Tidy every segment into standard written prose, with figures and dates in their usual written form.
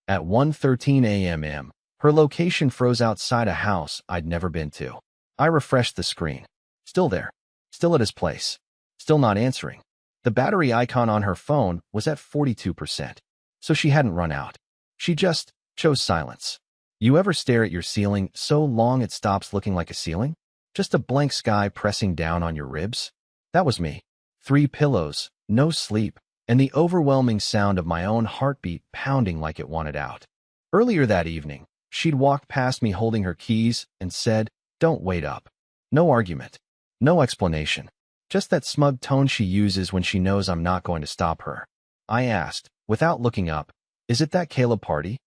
At 1:13 a.m., her location froze outside a house I'd never been to. I refreshed the screen. Still there. Still at his place. Still not answering. The battery icon on her phone was at 42%. So she hadn't run out. She just chose silence. You ever stare at your ceiling so long it stops looking like a ceiling? Just a blank sky pressing down on your ribs? That was me. 3 pillows, no sleep, and the overwhelming sound of my own heartbeat pounding like it wanted out. Earlier that evening, she'd walked past me holding her keys and said, "Don't wait up." No argument. No explanation. Just that smug tone she uses when she knows I'm not going to stop her. I asked, without looking up, "Is it that Caleb party?"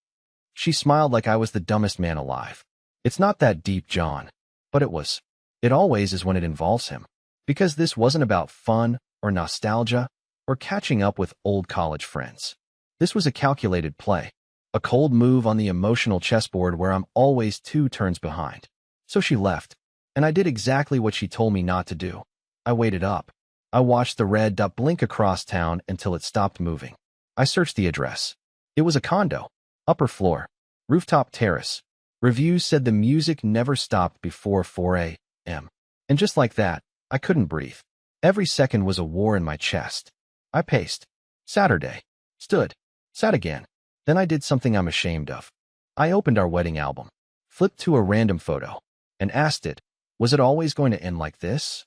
She smiled like I was the dumbest man alive. "It's not that deep, John." But it was. It always is when it involves him. Because this wasn't about fun or nostalgia or catching up with old college friends. This was a calculated play. A cold move on the emotional chessboard where I'm always 2 turns behind. So she left, and I did exactly what she told me not to do. I waited up. I watched the red dot blink across town until it stopped moving. I searched the address. It was a condo. Upper floor. Rooftop terrace. Reviews said the music never stopped before 4 a.m. And just like that, I couldn't breathe. Every second was a war in my chest. I paced. Saturday. Stood. Sat again. Then I did something I'm ashamed of. I opened our wedding album, flipped to a random photo, and asked it, was it always going to end like this?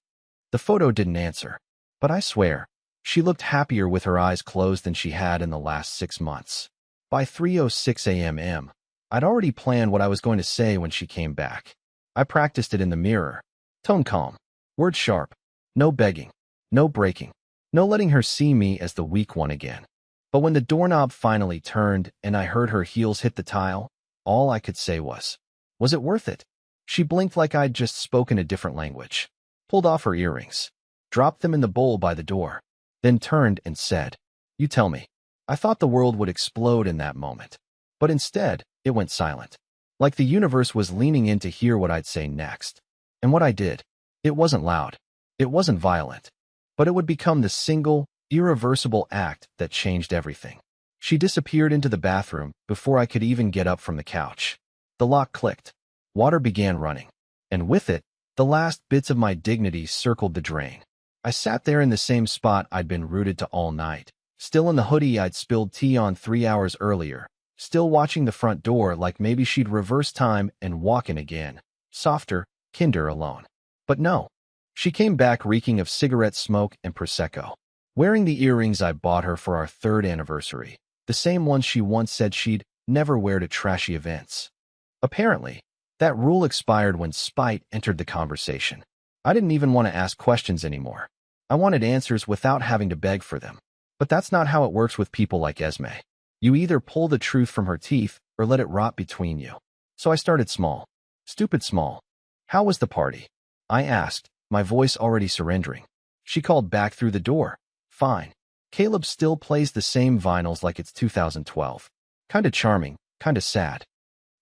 The photo didn't answer. But I swear, she looked happier with her eyes closed than she had in the last 6 months. By 3:06 a.m., I'd already planned what I was going to say when she came back. I practiced it in the mirror. Tone calm. Word sharp. No begging. No breaking. No letting her see me as the weak one again. But when the doorknob finally turned and I heard her heels hit the tile, all I could say was it worth it? She blinked like I'd just spoken a different language, pulled off her earrings, dropped them in the bowl by the door, then turned and said, "You tell me." I thought the world would explode in that moment. But instead, it went silent. Like the universe was leaning in to hear what I'd say next. And what I did, it wasn't loud. It wasn't violent. But it would become the single, irreversible act that changed everything. She disappeared into the bathroom before I could even get up from the couch. The lock clicked. Water began running. And with it, the last bits of my dignity circled the drain. I sat there in the same spot I'd been rooted to all night, still in the hoodie I'd spilled tea on 3 hours earlier, still watching the front door like maybe she'd reverse time and walk in again, softer, kinder alone. But no. She came back reeking of cigarette smoke and Prosecco, wearing the earrings I bought her for our 3rd anniversary, the same ones she once said she'd never wear to trashy events. Apparently, that rule expired when spite entered the conversation. I didn't even want to ask questions anymore. I wanted answers without having to beg for them. But that's not how it works with people like Esme. You either pull the truth from her teeth or let it rot between you. So I started small. Stupid small. "How was the party?" I asked, my voice already surrendering. She called back through the door. "Fine. Caleb still plays the same vinyls like it's 2012. Kinda charming, kinda sad."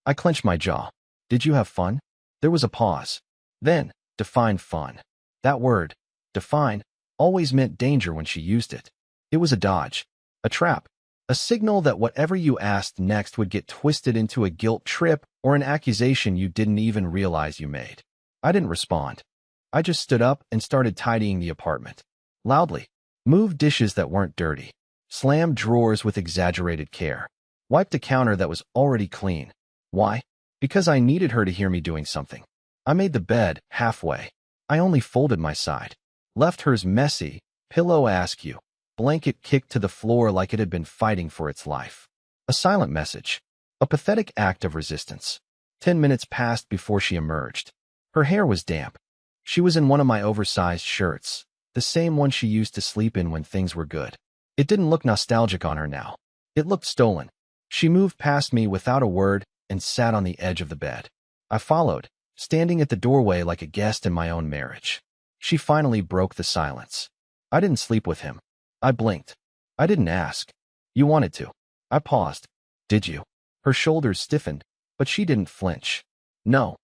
I clenched my jaw. "Did you have fun?" There was a pause. Then, define fun. That word, define, always meant danger when she used it. It was a dodge, a trap, a signal that whatever you asked next would get twisted into a guilt trip or an accusation you didn't even realize you made. I didn't respond. I just stood up and started tidying the apartment. Loudly. Moved dishes that weren't dirty. Slammed drawers with exaggerated care. Wiped a counter that was already clean. Why? Because I needed her to hear me doing something. I made the bed halfway. I only folded my side. Left hers messy, pillow askew, blanket kicked to the floor like it had been fighting for its life. A silent message. A pathetic act of resistance. 10 minutes passed before she emerged. Her hair was damp. She was in one of my oversized shirts, the same one she used to sleep in when things were good. It didn't look nostalgic on her now. It looked stolen. She moved past me without a word and sat on the edge of the bed. I followed, standing at the doorway like a guest in my own marriage. She finally broke the silence. "I didn't sleep with him." I blinked. "I didn't ask." "You wanted to." I paused. "Did you?" Her shoulders stiffened, but she didn't flinch. "No."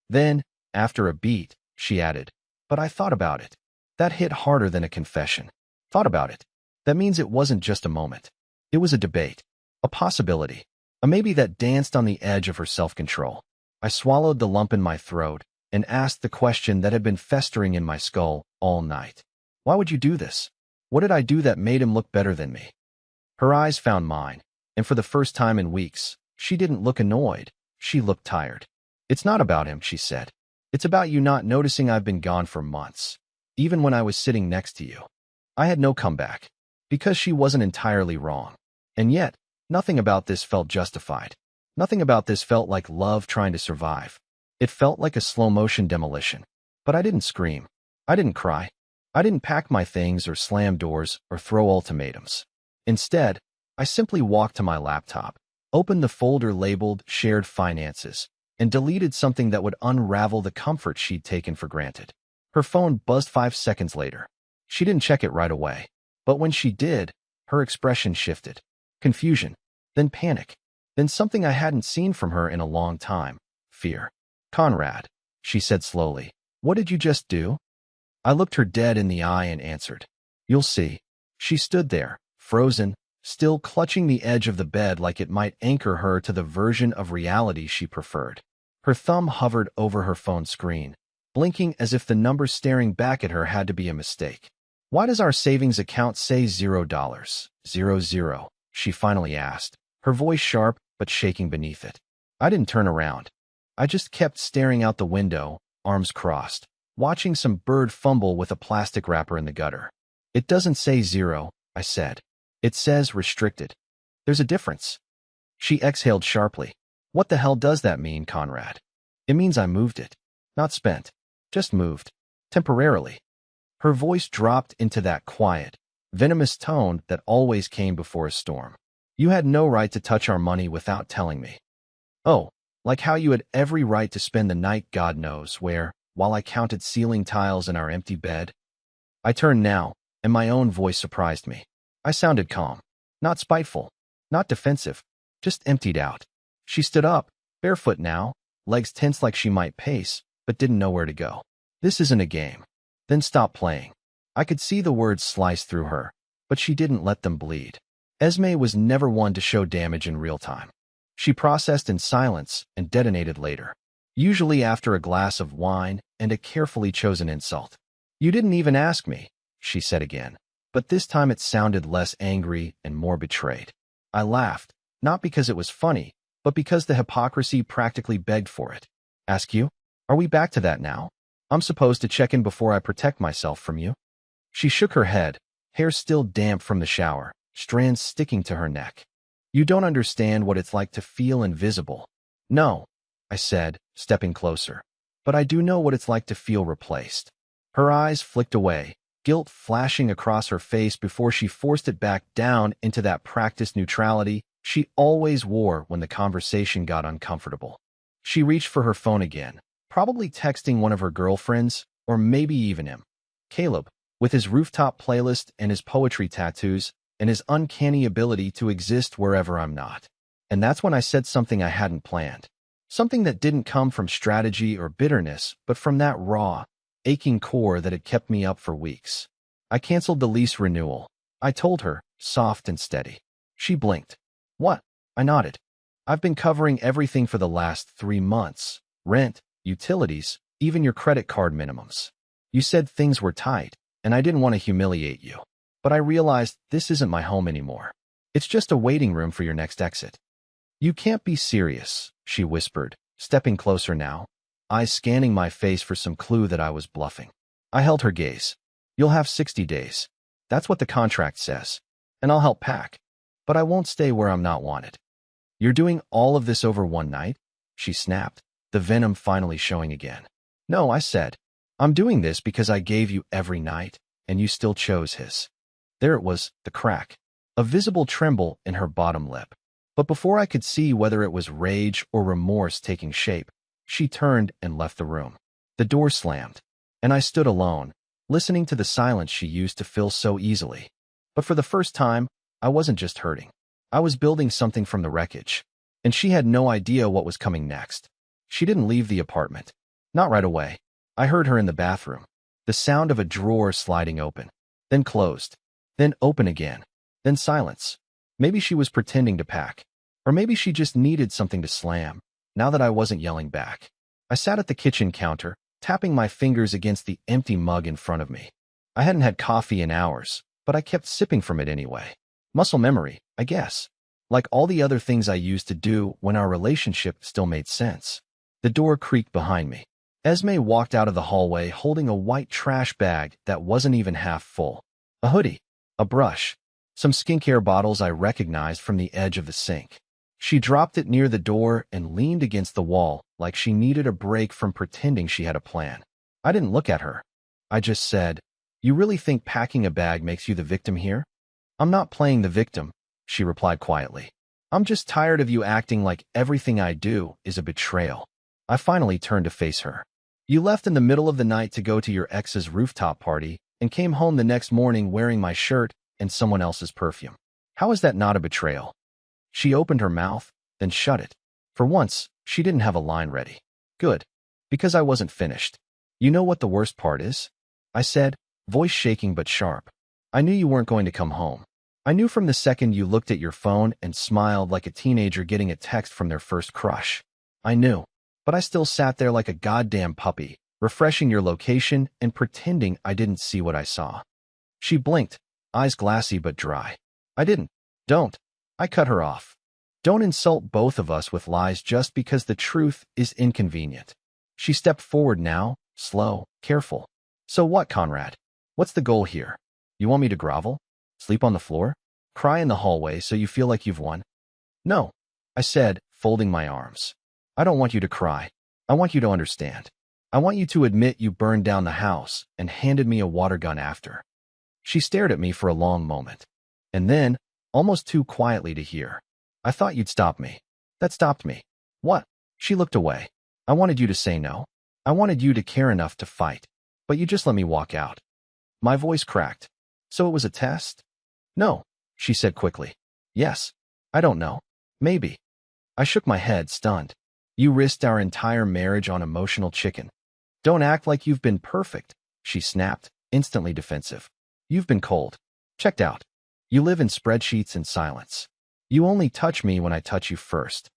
Then, after a beat, she added, "But I thought about it." That hit harder than a confession. Thought about it. That means it wasn't just a moment. It was a debate. A possibility. A maybe that danced on the edge of her self-control. I swallowed the lump in my throat and asked the question that had been festering in my skull all night. Why would you do this? What did I do that made him look better than me? Her eyes found mine, and for the first time in weeks, she didn't look annoyed. She looked tired. It's not about him, she said. It's about you not noticing I've been gone for months, even when I was sitting next to you. I had no comeback, because she wasn't entirely wrong. And yet, nothing about this felt justified. Nothing about this felt like love trying to survive. It felt like a slow-motion demolition. But I didn't scream. I didn't cry. I didn't pack my things or slam doors or throw ultimatums. Instead, I simply walked to my laptop, opened the folder labeled Shared Finances, and deleted something that would unravel the comfort she'd taken for granted. Her phone buzzed 5 seconds later. She didn't check it right away. But when she did, her expression shifted. Confusion, then panic, then something I hadn't seen from her in a long time. Fear. Conrad, she said slowly, what did you just do? I looked her dead in the eye and answered, you'll see. She stood there, frozen, still clutching the edge of the bed like it might anchor her to the version of reality she preferred. Her thumb hovered over her phone screen, blinking as if the number staring back at her had to be a mistake. Why does our savings account say $0? 00, she finally asked, her voice sharp but shaking beneath it. I didn't turn around. I just kept staring out the window, arms crossed, watching some bird fumble with a plastic wrapper in the gutter. It doesn't say 0, I said. It says restricted. There's a difference. She exhaled sharply. What the hell does that mean, Conrad? It means I moved it. Not spent. Just moved. Temporarily. Her voice dropped into that quiet, venomous tone that always came before a storm. You had no right to touch our money without telling me. Oh, like how you had every right to spend the night God knows where, while I counted ceiling tiles in our empty bed. I turned now, and my own voice surprised me. I sounded calm, not spiteful, not defensive, just emptied out. She stood up, barefoot now, legs tense like she might pace, but didn't know where to go. This isn't a game. Then stop playing. I could see the words slice through her, but she didn't let them bleed. Esme was never one to show damage in real time. She processed in silence and detonated later, usually after a glass of wine and a carefully chosen insult. You didn't even ask me, she said again, but this time it sounded less angry and more betrayed. I laughed, not because it was funny, but because the hypocrisy practically begged for it. Ask you? Are we back to that now? I'm supposed to check in before I protect myself from you? She shook her head, hair still damp from the shower, strands sticking to her neck. You don't understand what it's like to feel invisible. No, I said, stepping closer. But I do know what it's like to feel replaced. Her eyes flicked away, guilt flashing across her face before she forced it back down into that practiced neutrality she always wore when the conversation got uncomfortable. She reached for her phone again, probably texting one of her girlfriends, or maybe even him. Caleb, with his rooftop playlist and his poetry tattoos, and his uncanny ability to exist wherever I'm not. And that's when I said something I hadn't planned. Something that didn't come from strategy or bitterness, but from that raw, aching core that had kept me up for weeks. I canceled the lease renewal. I told her, soft and steady. She blinked. What? I nodded. I've been covering everything for the last 3 months. Rent, utilities, even your credit card minimums. You said things were tight, and I didn't want to humiliate you. But I realized this isn't my home anymore. It's just a waiting room for your next exit. You can't be serious, she whispered, stepping closer now, eyes scanning my face for some clue that I was bluffing. I held her gaze. You'll have 60 days. That's what the contract says. And I'll help pack. But I won't stay where I'm not wanted. You're doing all of this over one night? She snapped, the venom finally showing again. No, I said. I'm doing this because I gave you every night, and you still chose his. There it was, the crack, a visible tremble in her bottom lip. But before I could see whether it was rage or remorse taking shape, she turned and left the room. The door slammed, and I stood alone, listening to the silence she used to fill so easily. But for the first time, I wasn't just hurting. I was building something from the wreckage, and she had no idea what was coming next. She didn't leave the apartment. Not right away. I heard her in the bathroom, the sound of a drawer sliding open, then closed. Then open again. Then silence. Maybe she was pretending to pack. Or maybe she just needed something to slam, now that I wasn't yelling back. I sat at the kitchen counter, tapping my fingers against the empty mug in front of me. I hadn't had coffee in hours, but I kept sipping from it anyway. Muscle memory, I guess. Like all the other things I used to do when our relationship still made sense. The door creaked behind me. Esme walked out of the hallway holding a white trash bag that wasn't even half full. A hoodie, a brush, some skincare bottles I recognized from the edge of the sink. She dropped it near the door and leaned against the wall like she needed a break from pretending she had a plan. I didn't look at her. I just said, "You really think packing a bag makes you the victim here?" "I'm not playing the victim," she replied quietly. "I'm just tired of you acting like everything I do is a betrayal." I finally turned to face her. "You left in the middle of the night to go to your ex's rooftop party and came home the next morning wearing my shirt and someone else's perfume. How is that not a betrayal?" She opened her mouth, then shut it. For once, she didn't have a line ready. Good, because I wasn't finished. "You know what the worst part is?" I said, voice shaking but sharp. "I knew you weren't going to come home. I knew from the second you looked at your phone and smiled like a teenager getting a text from their first crush. I knew. But I still sat there like a goddamn puppy, refreshing your location and pretending I didn't see what I saw." She blinked, eyes glassy but dry. "I didn't. Don't." I cut her off. "Don't insult both of us with lies just because the truth is inconvenient." She stepped forward now, slow, careful. "So what, Conrad? What's the goal here? You want me to grovel? Sleep on the floor? Cry in the hallway so you feel like you've won?" "No," I said, folding my arms. "I don't want you to cry. I want you to understand. I want you to admit you burned down the house and handed me a water gun after." She stared at me for a long moment. And then, almost too quietly to hear, "I thought you'd stop me." "That stopped me." "What?" She looked away. "I wanted you to say no. I wanted you to care enough to fight. But you just let me walk out." My voice cracked. "So it was a test?" "No," she said quickly. "Yes. I don't know. Maybe." I shook my head, stunned. "You risked our entire marriage on emotional chicken." "Don't act like you've been perfect," she snapped, instantly defensive. "You've been cold. Checked out. You live in spreadsheets and silence. You only touch me when I touch you first."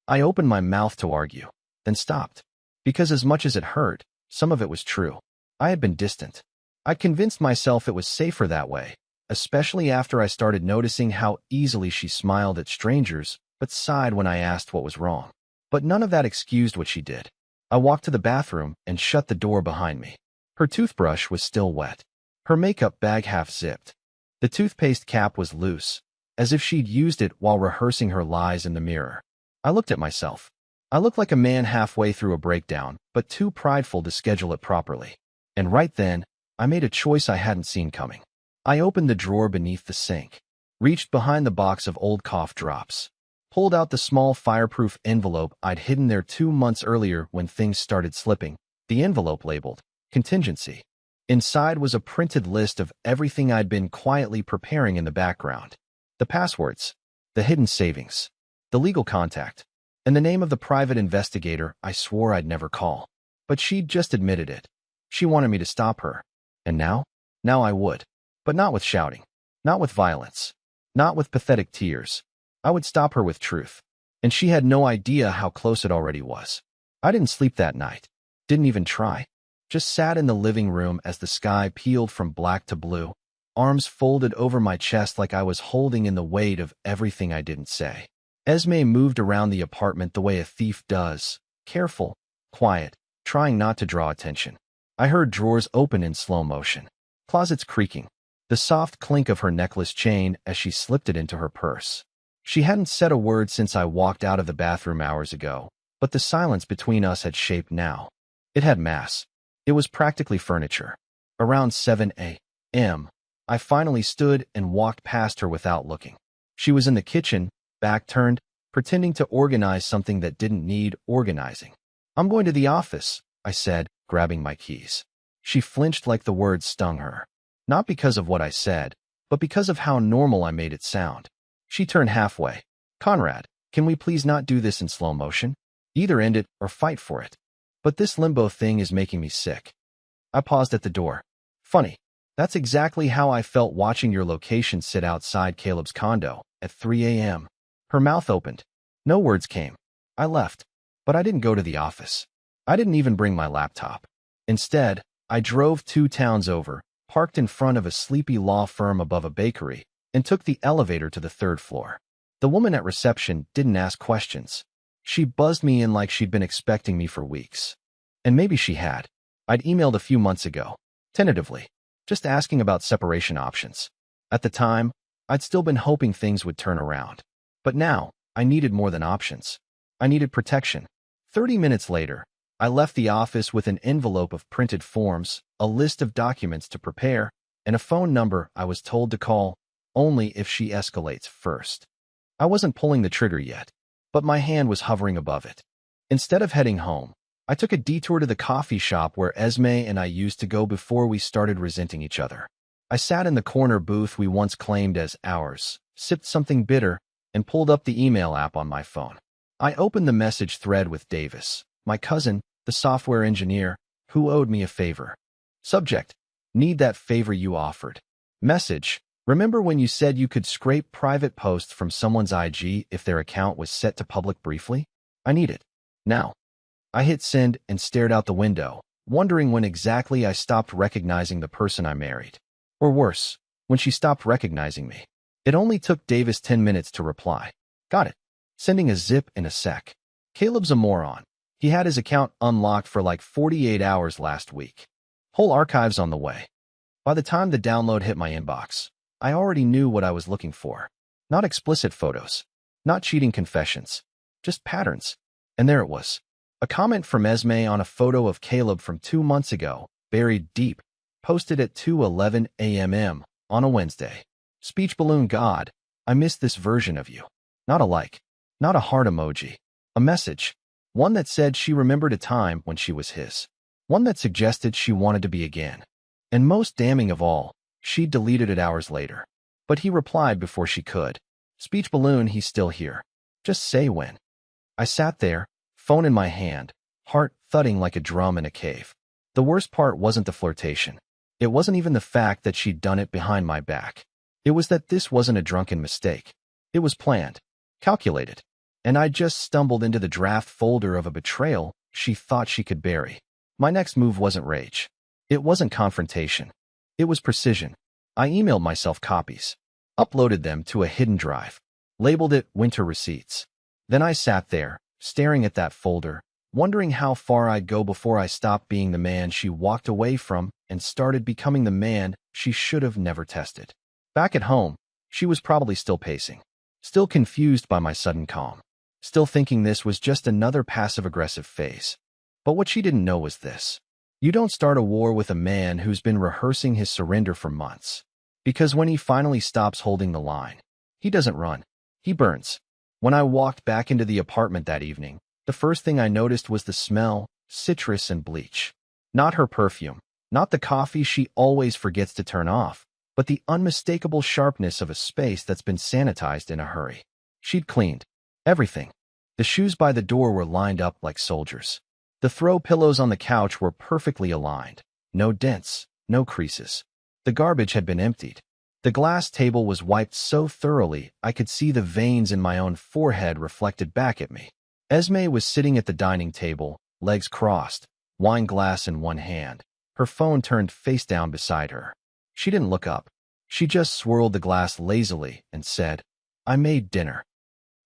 I opened my mouth to argue, then stopped. Because as much as it hurt, some of it was true. I had been distant. I'd convinced myself it was safer that way, especially after I started noticing how easily she smiled at strangers but sighed when I asked what was wrong. But none of that excused what she did. I walked to the bathroom and shut the door behind me. Her toothbrush was still wet. Her makeup bag half zipped. The toothpaste cap was loose, as if she'd used it while rehearsing her lies in the mirror. I looked at myself. I looked like a man halfway through a breakdown, but too prideful to schedule it properly. And right then, I made a choice I hadn't seen coming. I opened the drawer beneath the sink, reached behind the box of old cough drops, pulled out the small fireproof envelope I'd hidden there 2 months earlier when things started slipping, the envelope labeled contingency. Inside was a printed list of everything I'd been quietly preparing in the background. The passwords, the hidden savings, the legal contact, and the name of the private investigator I swore I'd never call. But she'd just admitted it. She wanted me to stop her. And now? Now I would. But not with shouting. Not with violence. Not with pathetic tears. I would stop her with truth. And she had no idea how close it already was. I didn't sleep that night. Didn't even try. Just sat in the living room as the sky peeled from black to blue, arms folded over my chest like I was holding in the weight of everything I didn't say. Esme moved around the apartment the way a thief does, careful, quiet, trying not to draw attention. I heard drawers open in slow motion, closets creaking, the soft clink of her necklace chain as she slipped it into her purse. She hadn't said a word since I walked out of the bathroom hours ago, but the silence between us had shaped now. It had mass. It was practically furniture. Around 7 a.m., I finally stood and walked past her without looking. She was in the kitchen, back turned, pretending to organize something that didn't need organizing. "I'm going to the office," I said, grabbing my keys. She flinched like the words stung her. Not because of what I said, but because of how normal I made it sound. She turned halfway. "Conrad, can we please not do this in slow motion? Either end it or fight for it. But this limbo thing is making me sick." I paused at the door. "Funny. That's exactly how I felt watching your location sit outside Caleb's condo at 3 a.m. Her mouth opened, No words came. I left. But I didn't go to the office. I didn't even bring my laptop. Instead, I drove 2 towns over, parked in front of a sleepy law firm above a bakery, and took the elevator to the 3rd floor. The woman at reception didn't ask questions. She buzzed me in like she'd been expecting me for weeks. And maybe she had. I'd emailed a few months ago, tentatively, just asking about separation options. At the time, I'd still been hoping things would turn around. But now, I needed more than options. I needed protection. 30 minutes later, I left the office with an envelope of printed forms, a list of documents to prepare, and a phone number I was told to call only if she escalates first. I wasn't pulling the trigger yet, but my hand was hovering above it. Instead of heading home, I took a detour to the coffee shop where Esme and I used to go before we started resenting each other. I sat in the corner booth we once claimed as ours, sipped something bitter, and pulled up the email app on my phone. I opened the message thread with Davis, my cousin, the software engineer, who owed me a favor. Subject: need that favor you offered. Message: remember when you said you could scrape private posts from someone's IG if their account was set to public briefly? I need it. Now. I hit send and stared out the window, wondering when exactly I stopped recognizing the person I married. Or worse, when she stopped recognizing me. It only took Davis 10 minutes to reply. Got it. Sending a zip in a sec. Caleb's a moron. He had his account unlocked for like 48 hours last week. Whole archives on the way. By the time the download hit my inbox, I already knew what I was looking for. Not explicit photos. Not cheating confessions. Just patterns. And there it was. A comment from Esme on a photo of Caleb from 2 months ago, buried deep, posted at 2:11 a.m. on a Wednesday. Speech balloon God, I missed this version of you. Not a like. Not a heart emoji. A message. One that said she remembered a time when she was his. One that suggested she wanted to be again. And most damning of all, she deleted it hours later. But he replied before she could. Speech balloon, he's still here. Just say when. I sat there, phone in my hand, heart thudding like a drum in a cave. The worst part wasn't the flirtation. It wasn't even the fact that she'd done it behind my back. It was that this wasn't a drunken mistake. It was planned, calculated. And I just stumbled into the draft folder of a betrayal she thought she could bury. My next move wasn't rage. It wasn't confrontation. It was precision. I emailed myself copies, uploaded them to a hidden drive, labeled it Winter Receipts. Then I sat there, staring at that folder, wondering how far I'd go before I stopped being the man she walked away from and started becoming the man she should have never tested. Back at home, she was probably still pacing, still confused by my sudden calm, still thinking this was just another passive-aggressive phase. But what she didn't know was this. You don't start a war with a man who's been rehearsing his surrender for months. Because when he finally stops holding the line, he doesn't run. He burns. When I walked back into the apartment that evening, the first thing I noticed was the smell, citrus and bleach. Not her perfume, not the coffee she always forgets to turn off, but the unmistakable sharpness of a space that's been sanitized in a hurry. She'd cleaned everything. The shoes by the door were lined up like soldiers. The throw pillows on the couch were perfectly aligned. No dents, no creases. The garbage had been emptied. The glass table was wiped so thoroughly I could see the veins in my own forehead reflected back at me. Esme was sitting at the dining table, legs crossed, wine glass in one hand, her phone turned face down beside her. She didn't look up. She just swirled the glass lazily and said, I made dinner.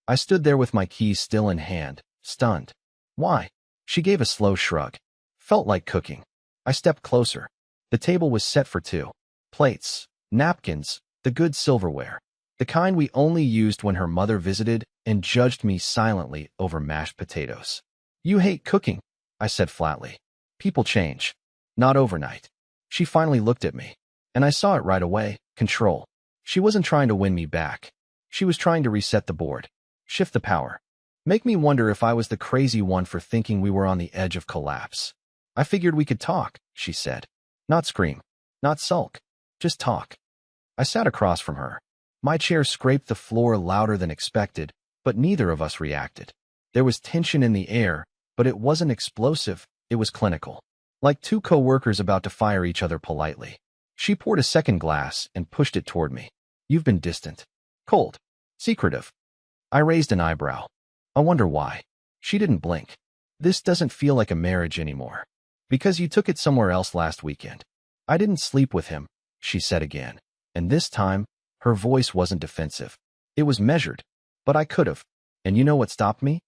I stood there with my keys still in hand, stunned. Why? She gave a slow shrug. Felt like cooking. I stepped closer. The table was set for 2. Plates, napkins, the good silverware. The kind we only used when her mother visited and judged me silently over mashed potatoes. You hate cooking, I said flatly. People change. Not overnight. She finally looked at me. And I saw it right away. Control. She wasn't trying to win me back. She was trying to reset the board. Shift the power. Make me wonder if I was the crazy one for thinking we were on the edge of collapse. I figured we could talk, she said. Not scream. Not sulk. Just talk. I sat across from her. My chair scraped the floor louder than expected, but neither of us reacted. There was tension in the air, but it wasn't explosive, it was clinical. Like 2 coworkers about to fire each other politely. She poured a second glass and pushed it toward me. You've been distant. Cold. Secretive. I raised an eyebrow. I wonder why. She didn't blink. This doesn't feel like a marriage anymore. Because you took it somewhere else last weekend. I didn't sleep with him, she said again. And this time, her voice wasn't defensive. It was measured. But I could have. And you know what stopped me?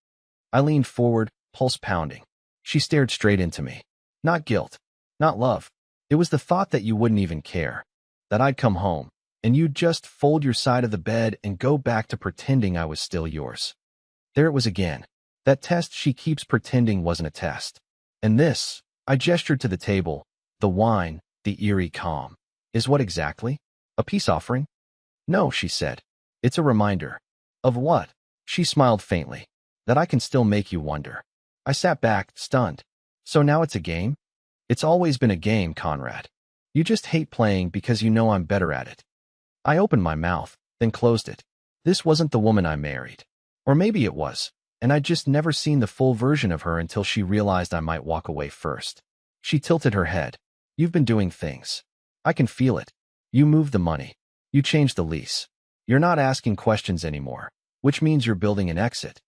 I leaned forward, pulse pounding. She stared straight into me. Not guilt. Not love. It was the thought that you wouldn't even care. That I'd come home, and you'd just fold your side of the bed and go back to pretending I was still yours. There it was again. That test she keeps pretending wasn't a test. And this, I gestured to the table, the wine, the eerie calm. Is what exactly? A peace offering? No, she said. It's a reminder. Of what? She smiled faintly. That I can still make you wonder. I sat back, stunned. So now it's a game? It's always been a game, Conrad. You just hate playing because you know I'm better at it. I opened my mouth, then closed it. This wasn't the woman I married. Or maybe it was, and I'd just never seen the full version of her until she realized I might walk away first. She tilted her head. You've been doing things. I can feel it. You moved the money. You changed the lease. You're not asking questions anymore, which means you're building an exit.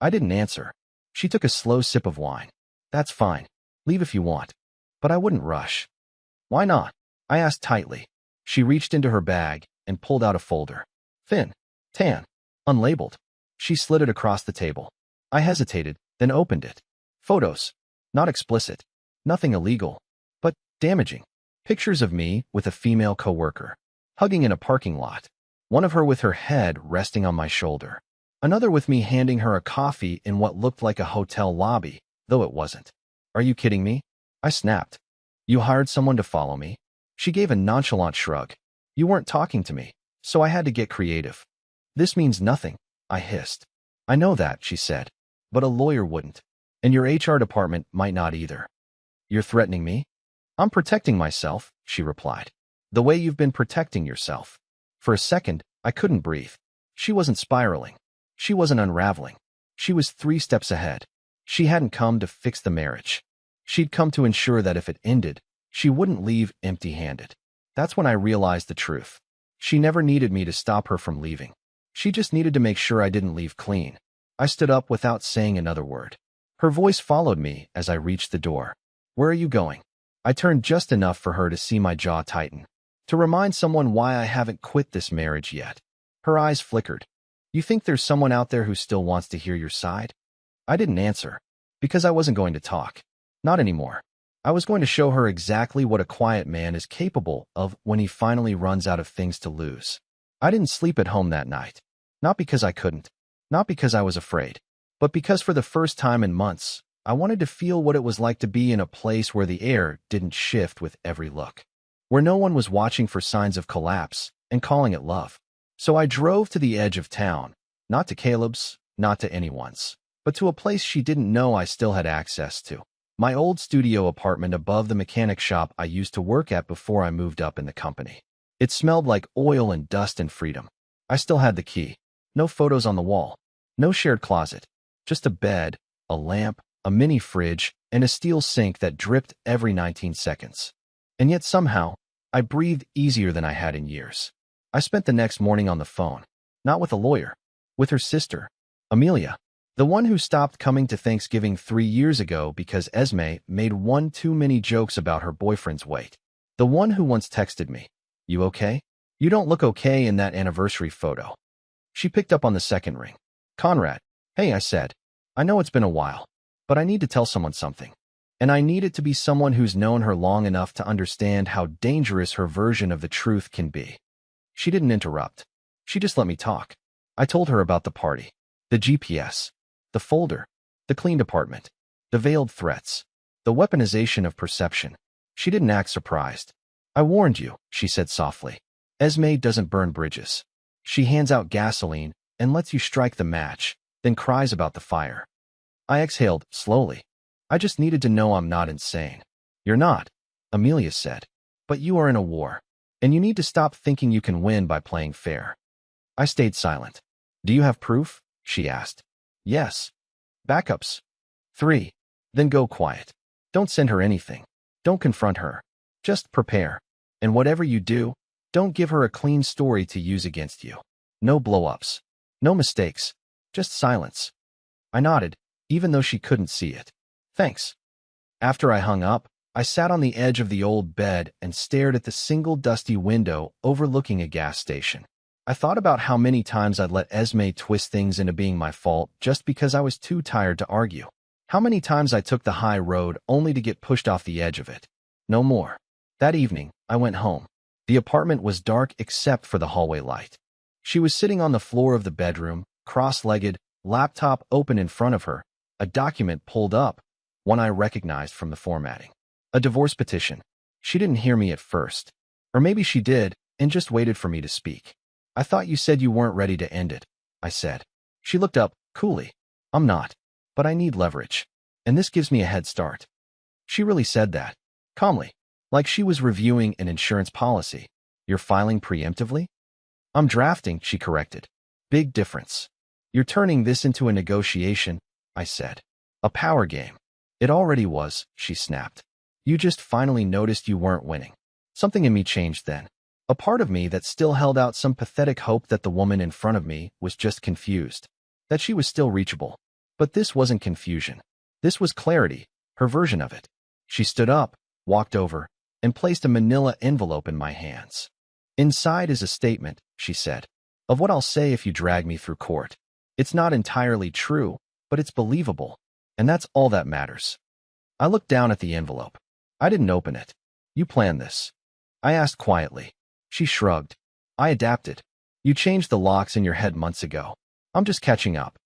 I didn't answer. She took a slow sip of wine. That's fine. Leave if you want. But I wouldn't rush. Why not? I asked tightly. She reached into her bag and pulled out a folder. Thin. Tan. Unlabeled. She slid it across the table. I hesitated, then opened it. Photos. Not explicit. Nothing illegal. But damaging. Pictures of me with a female coworker. Hugging in a parking lot. One of her with her head resting on my shoulder. Another with me handing her a coffee in what looked like a hotel lobby, though it wasn't. Are you kidding me? I snapped. You hired someone to follow me? She gave a nonchalant shrug. You weren't talking to me, so I had to get creative. This means nothing, I hissed. I know that, she said. But a lawyer wouldn't. And your HR department might not either. You're threatening me? I'm protecting myself, she replied. The way you've been protecting yourself. For a second, I couldn't breathe. She wasn't spiraling. She wasn't unraveling. She was 3 steps ahead. She hadn't come to fix the marriage. She'd come to ensure that if it ended, she wouldn't leave empty-handed. That's when I realized the truth. She never needed me to stop her from leaving. She just needed to make sure I didn't leave clean. I stood up without saying another word. Her voice followed me as I reached the door. Where are you going? I turned just enough for her to see my jaw tighten. To remind someone why I haven't quit this marriage yet. Her eyes flickered. You think there's someone out there who still wants to hear your side? I didn't answer. Because I wasn't going to talk. Not anymore. I was going to show her exactly what a quiet man is capable of when he finally runs out of things to lose. I didn't sleep at home that night. Not because I couldn't. Not because I was afraid. But because for the first time in months, I wanted to feel what it was like to be in a place where the air didn't shift with every look. Where no one was watching for signs of collapse and calling it love. So I drove to the edge of town. Not to Caleb's, not to anyone's. But to a place she didn't know I still had access to. My old studio apartment above the mechanic shop I used to work at before I moved up in the company. It smelled like oil and dust and freedom. I still had the key. No photos on the wall. No shared closet. Just a bed, a lamp, a mini fridge, and a steel sink that dripped every 19 seconds. And yet somehow, I breathed easier than I had in years. I spent the next morning on the phone. Not with a lawyer. With her sister, Amelia. The one who stopped coming to Thanksgiving 3 years ago because Esme made one too many jokes about her boyfriend's weight. The one who once texted me, "You okay? You don't look okay in that anniversary photo." She picked up on the second ring. "Conrad." "Hey," I said. "I know it's been a while, but I need to tell someone something. And I need it to be someone who's known her long enough to understand how dangerous her version of the truth can be." She didn't interrupt. She just let me talk. I told her about the party, the GPS, the folder, the clean department, the veiled threats, the weaponization of perception. She didn't act surprised. "I warned you," she said softly. "Esme doesn't burn bridges. She hands out gasoline and lets you strike the match, then cries about the fire." I exhaled, slowly. "I just needed to know I'm not insane." "You're not," Amelia said. "But you are in a war, and you need to stop thinking you can win by playing fair." I stayed silent. "Do you have proof?" she asked. "Yes." "Backups?" "3. Then go quiet. Don't send her anything. Don't confront her. Just prepare. And whatever you do, don't give her a clean story to use against you. No blow-ups. No mistakes. Just silence." I nodded, even though she couldn't see it. Thanks. After I hung up, I sat on the edge of the old bed and stared at the single dusty window overlooking a gas station. I thought about how many times I'd let Esme twist things into being my fault just because I was too tired to argue. How many times I took the high road only to get pushed off the edge of it. No more. That evening, I went home. The apartment was dark except for the hallway light. She was sitting on the floor of the bedroom, cross-legged, laptop open in front of her, a document pulled up, one I recognized from the formatting. A divorce petition. She didn't hear me at first. Or maybe she did, and just waited for me to speak. I thought you said you weren't ready to end it, I said. She looked up, coolly. I'm not. But I need leverage. And this gives me a head start. She really said that. Calmly. Like she was reviewing an insurance policy. You're filing preemptively? I'm drafting, she corrected. Big difference. You're turning this into a negotiation, I said. A power game. It already was, she snapped. You just finally noticed you weren't winning. Something in me changed then. A part of me that still held out some pathetic hope that the woman in front of me was just confused. That she was still reachable. But this wasn't confusion. This was clarity, her version of it. She stood up, walked over, and placed a manila envelope in my hands. Inside is a statement, she said, of what I'll say if you drag me through court. It's not entirely true, but it's believable. And that's all that matters. I looked down at the envelope. I didn't open it. You planned this. I asked quietly. She shrugged. I adapted. You changed the locks in your head months ago. I'm just catching up.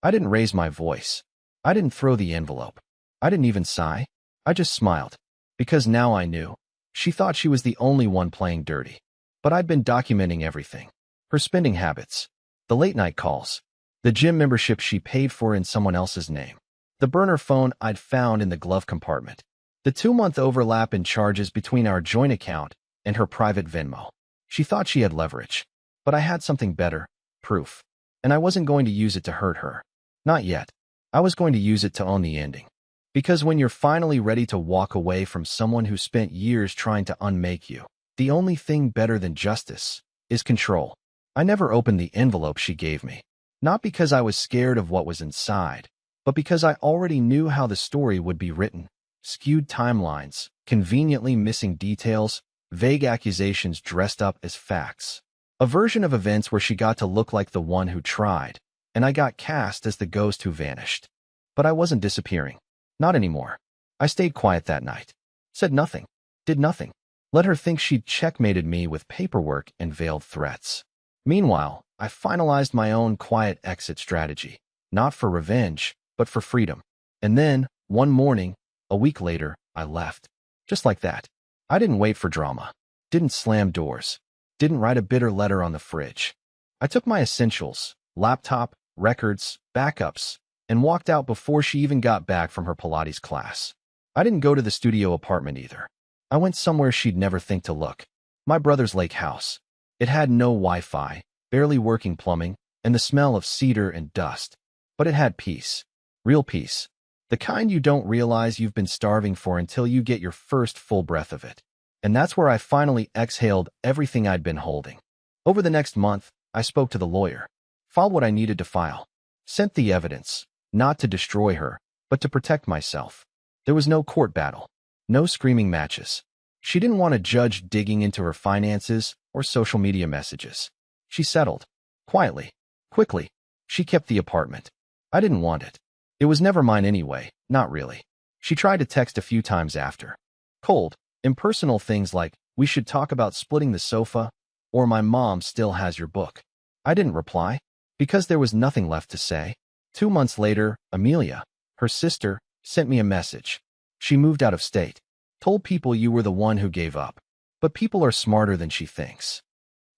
I didn't raise my voice. I didn't throw the envelope. I didn't even sigh. I just smiled. Because now I knew. She thought she was the only one playing dirty. But I'd been documenting everything. Her spending habits. The late-night calls. The gym membership she paid for in someone else's name. The burner phone I'd found in the glove compartment. The 2-month overlap in charges between our joint account and her private Venmo. She thought she had leverage. But I had something better. Proof. And I wasn't going to use it to hurt her. Not yet. I was going to use it to own the ending. Because when you're finally ready to walk away from someone who spent years trying to unmake you, the only thing better than justice is control. I never opened the envelope she gave me. Not because I was scared of what was inside, but because I already knew how the story would be written. Skewed timelines, conveniently missing details, vague accusations dressed up as facts. A version of events where she got to look like the one who tried, and I got cast as the ghost who vanished. But I wasn't disappearing. Not anymore. I stayed quiet that night. Said nothing. Did nothing. Let her think she'd checkmated me with paperwork and veiled threats. Meanwhile, I finalized my own quiet exit strategy. Not for revenge, but for freedom. And then, one morning, a week later, I left. Just like that. I didn't wait for drama. Didn't slam doors. Didn't write a bitter letter on the fridge. I took my essentials, laptop, records, backups, and walked out before she even got back from her Pilates class. I didn't go to the studio apartment either. I went somewhere she'd never think to look. My brother's lake house. It had no Wi-Fi, barely working plumbing, and the smell of cedar and dust. But it had peace. Real peace. The kind you don't realize you've been starving for until you get your first full breath of it. And that's where I finally exhaled everything I'd been holding. Over the next month, I spoke to the lawyer. Filed what I needed to file. Sent the evidence, not to destroy her, but to protect myself. There was no court battle. No screaming matches. She didn't want a judge digging into her finances or social media messages. She settled. Quietly. Quickly. She kept the apartment. I didn't want it. It was never mine anyway, not really. She tried to text a few times after. Cold, impersonal things like, we should talk about splitting the sofa, or my mom still has your book. I didn't reply, because there was nothing left to say. 2 months later, Amelia, her sister, sent me a message. She moved out of state. Told people you were the one who gave up. But people are smarter than she thinks.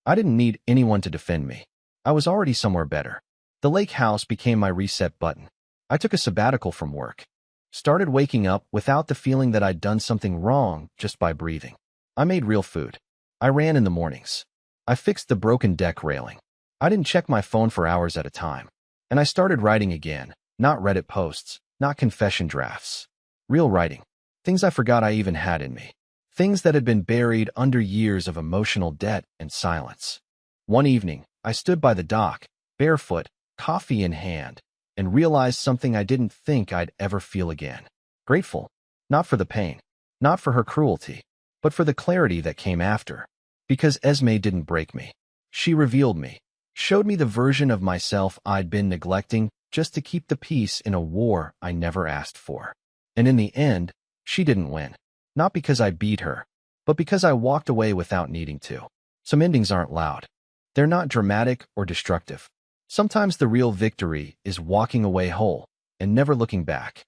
I didn't need anyone to defend me. I was already somewhere better. The lake house became my reset button. I took a sabbatical from work. Started waking up without the feeling that I'd done something wrong just by breathing. I made real food. I ran in the mornings. I fixed the broken deck railing. I didn't check my phone for hours at a time. And I started writing again, not Reddit posts, not confession drafts. Real writing. Things I forgot I even had in me. Things that had been buried under years of emotional debt and silence. One evening, I stood by the dock, barefoot, coffee in hand, and realized something I didn't think I'd ever feel again. Grateful, not for the pain, not for her cruelty, but for the clarity that came after. Because Esme didn't break me. She revealed me, showed me the version of myself I'd been neglecting just to keep the peace in a war I never asked for. And in the end, she didn't win. Not because I beat her, but because I walked away without needing to. Some endings aren't loud. They're not dramatic or destructive. Sometimes the real victory is walking away whole and never looking back.